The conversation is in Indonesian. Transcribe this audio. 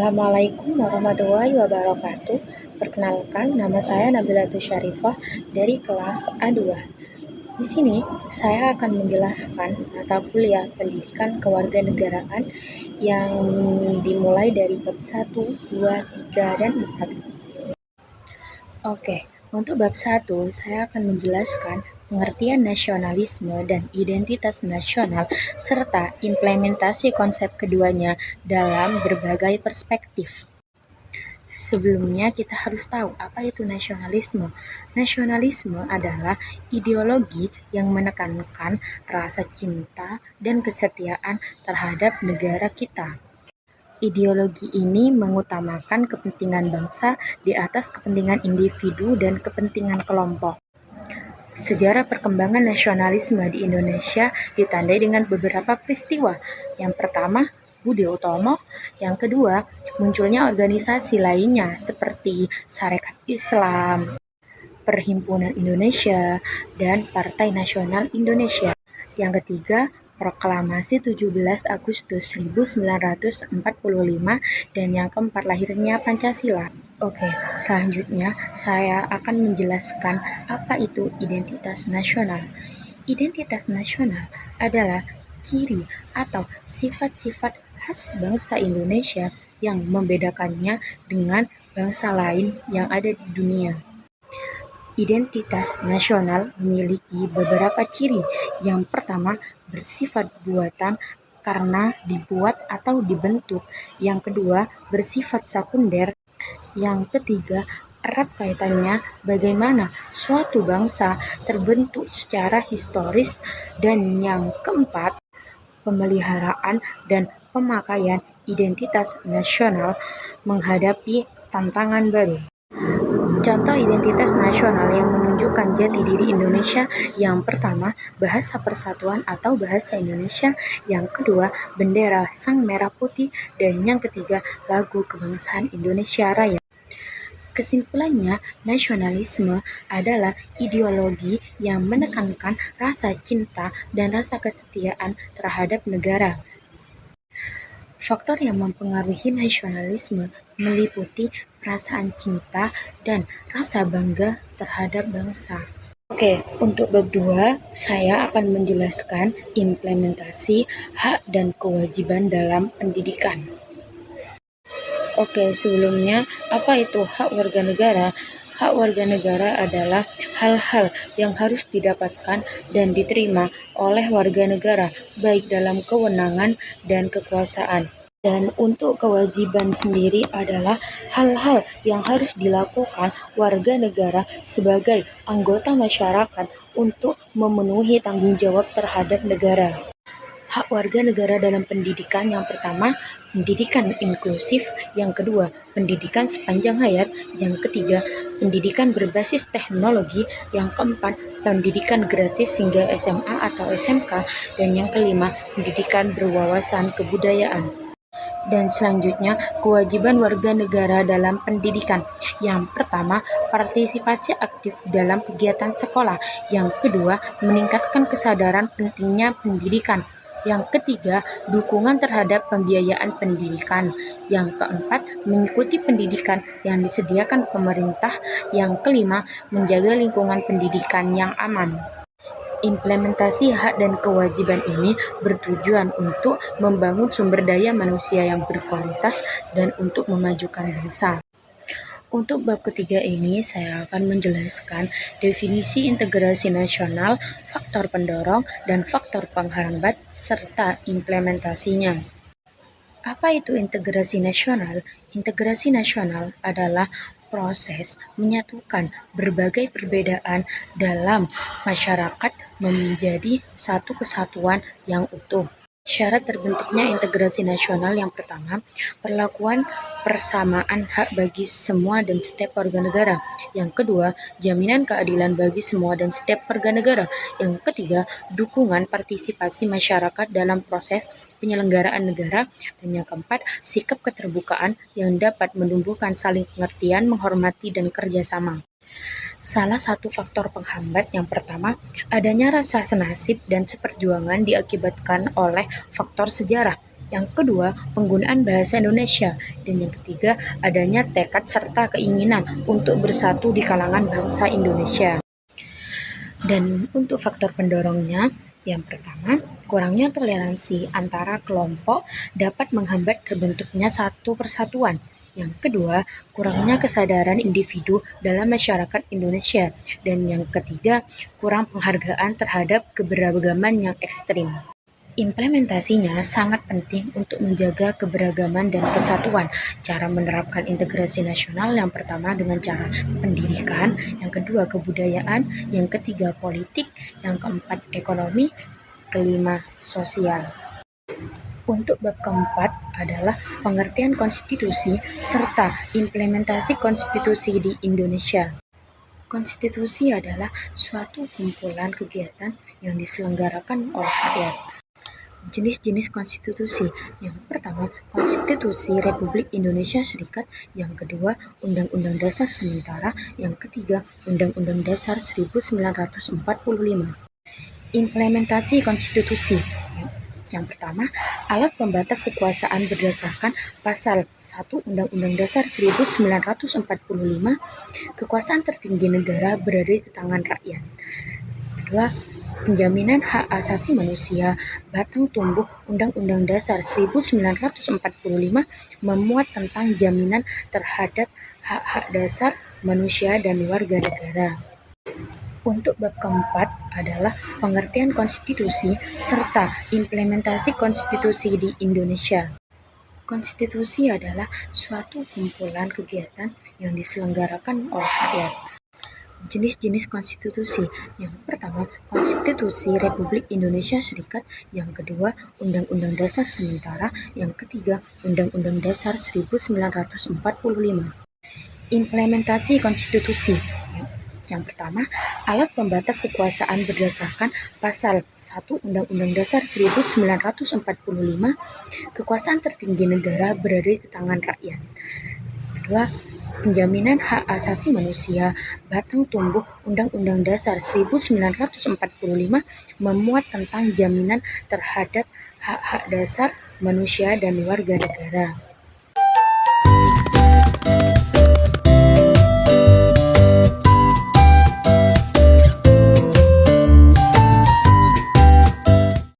Assalamualaikum warahmatullahi wabarakatuh. Perkenalkan, nama saya Nabilatul Syarifah dari kelas A2. Di sini saya akan menjelaskan mata kuliah pendidikan kewarganegaraan yang dimulai dari bab 1, 2, 3, dan 4. Oke, untuk bab 1 saya akan menjelaskan pengertian nasionalisme dan identitas nasional serta implementasi konsep keduanya dalam berbagai perspektif. Sebelumnya kita harus tahu apa itu nasionalisme. Nasionalisme adalah ideologi yang menekankan rasa cinta dan kesetiaan terhadap negara kita. Ideologi ini mengutamakan kepentingan bangsa di atas kepentingan individu dan kepentingan kelompok. Sejarah perkembangan nasionalisme di Indonesia ditandai dengan beberapa peristiwa. Yang pertama, Budi Utomo. Yang kedua, munculnya organisasi lainnya seperti Sarekat Islam, Perhimpunan Indonesia, dan Partai Nasional Indonesia. Yang ketiga, Proklamasi 17 Agustus 1945, dan yang keempat, lahirnya Pancasila. Oke, selanjutnya saya akan menjelaskan apa itu identitas nasional. Identitas nasional adalah ciri atau sifat-sifat khas bangsa Indonesia yang membedakannya dengan bangsa lain yang ada di dunia. Identitas nasional memiliki beberapa ciri. Yang pertama, bersifat buatan karena dibuat atau dibentuk. Yang kedua, bersifat sekunder. Yang ketiga, erat kaitannya bagaimana suatu bangsa terbentuk secara historis. Dan yang keempat, pemeliharaan dan pemakaian identitas nasional menghadapi tantangan baru. Contoh identitas nasional yang menunjukkan jati diri Indonesia: yang pertama, bahasa persatuan atau bahasa Indonesia; yang kedua, bendera sang merah putih; dan yang ketiga, lagu kebangsaan Indonesia Raya. Kesimpulannya, nasionalisme adalah ideologi yang menekankan rasa cinta dan rasa kesetiaan terhadap negara. Faktor yang mempengaruhi nasionalisme meliputi perasaan cinta dan rasa bangga terhadap bangsa. Oke, untuk bab 2, saya akan menjelaskan implementasi hak dan kewajiban dalam pendidikan. Oke, sebelumnya, apa itu hak warga negara? Hak warga negara adalah hal-hal yang harus didapatkan dan diterima oleh warga negara, baik dalam kewenangan dan kekuasaan. Dan untuk kewajiban sendiri adalah hal-hal yang harus dilakukan warga negara sebagai anggota masyarakat untuk memenuhi tanggung jawab terhadap negara. Hak warga negara dalam pendidikan: yang pertama, pendidikan inklusif; yang kedua, pendidikan sepanjang hayat; yang ketiga, pendidikan berbasis teknologi; yang keempat, pendidikan gratis hingga SMA atau SMK; dan yang kelima, pendidikan berwawasan kebudayaan. Dan selanjutnya, kewajiban warga negara dalam pendidikan. Yang pertama, partisipasi aktif dalam kegiatan sekolah; yang kedua, meningkatkan kesadaran pentingnya pendidikan; yang ketiga, dukungan terhadap pembiayaan pendidikan; yang keempat, mengikuti pendidikan yang disediakan pemerintah; yang kelima, menjaga lingkungan pendidikan yang aman. Implementasi hak dan kewajiban ini bertujuan untuk membangun sumber daya manusia yang berkualitas dan untuk memajukan bangsa. Untuk bab ketiga ini, saya akan menjelaskan definisi integrasi nasional, faktor pendorong, dan faktor penghambat, serta implementasinya. Apa itu integrasi nasional? Integrasi nasional adalah proses menyatukan berbagai perbedaan dalam masyarakat menjadi satu kesatuan yang utuh. Syarat terbentuknya integrasi nasional: yang pertama, perlakuan persamaan hak bagi semua dan setiap warga negara; yang kedua, jaminan keadilan bagi semua dan setiap warga negara; yang ketiga, dukungan partisipasi masyarakat dalam proses penyelenggaraan negara; dan yang keempat, sikap keterbukaan yang dapat menumbuhkan saling pengertian, menghormati, dan kerjasama. Salah satu faktor penghambat: yang pertama, adanya rasa senasib dan seperjuangan diakibatkan oleh faktor sejarah; Yang kedua, penggunaan bahasa Indonesia. Dan yang ketiga, adanya tekad serta keinginan untuk bersatu di kalangan bangsa Indonesia. Dan untuk faktor pendorongnya, yang pertama, kurangnya toleransi antara kelompok dapat menghambat terbentuknya satu persatuan. Yang kedua, kurangnya kesadaran individu dalam masyarakat Indonesia. Dan yang ketiga, kurang penghargaan terhadap keberagaman yang ekstrim. Implementasinya sangat penting untuk menjaga keberagaman dan kesatuan. Cara menerapkan integrasi nasional yang pertama dengan cara pendidikan, yang kedua kebudayaan, yang ketiga politik, yang keempat ekonomi, kelima sosial. Untuk bab keempat adalah pengertian konstitusi serta implementasi konstitusi di Indonesia. Konstitusi adalah suatu kumpulan kegiatan yang diselenggarakan oleh rakyat. Jenis-jenis konstitusi. Yang pertama, Konstitusi Republik Indonesia Serikat. Yang kedua, Undang-Undang Dasar Sementara. Yang ketiga, Undang-Undang Dasar 1945. Implementasi konstitusi. Yang pertama, alat pembatas kekuasaan berdasarkan pasal 1 Undang-Undang Dasar 1945, kekuasaan tertinggi negara berada di tangan rakyat. Kedua, penjaminan hak asasi manusia. Batang tumbuh Undang-Undang Dasar 1945 memuat tentang jaminan terhadap hak-hak dasar manusia dan warga negara. Untuk bab keempat adalah pengertian konstitusi serta implementasi konstitusi di Indonesia. Konstitusi adalah suatu kumpulan kegiatan yang diselenggarakan oleh rakyat. Jenis-jenis konstitusi. Yang pertama, Konstitusi Republik Indonesia Serikat. Yang kedua, Undang-Undang Dasar Sementara. Yang ketiga, Undang-Undang Dasar 1945. Implementasi konstitusi. Yang pertama, alat pembatas kekuasaan berdasarkan pasal 1 Undang-Undang Dasar 1945, kekuasaan tertinggi negara berada di tangan rakyat. Kedua, penjaminan hak asasi manusia. Batang tumbuh Undang-Undang Dasar 1945 memuat tentang jaminan terhadap hak-hak dasar manusia dan warga negara.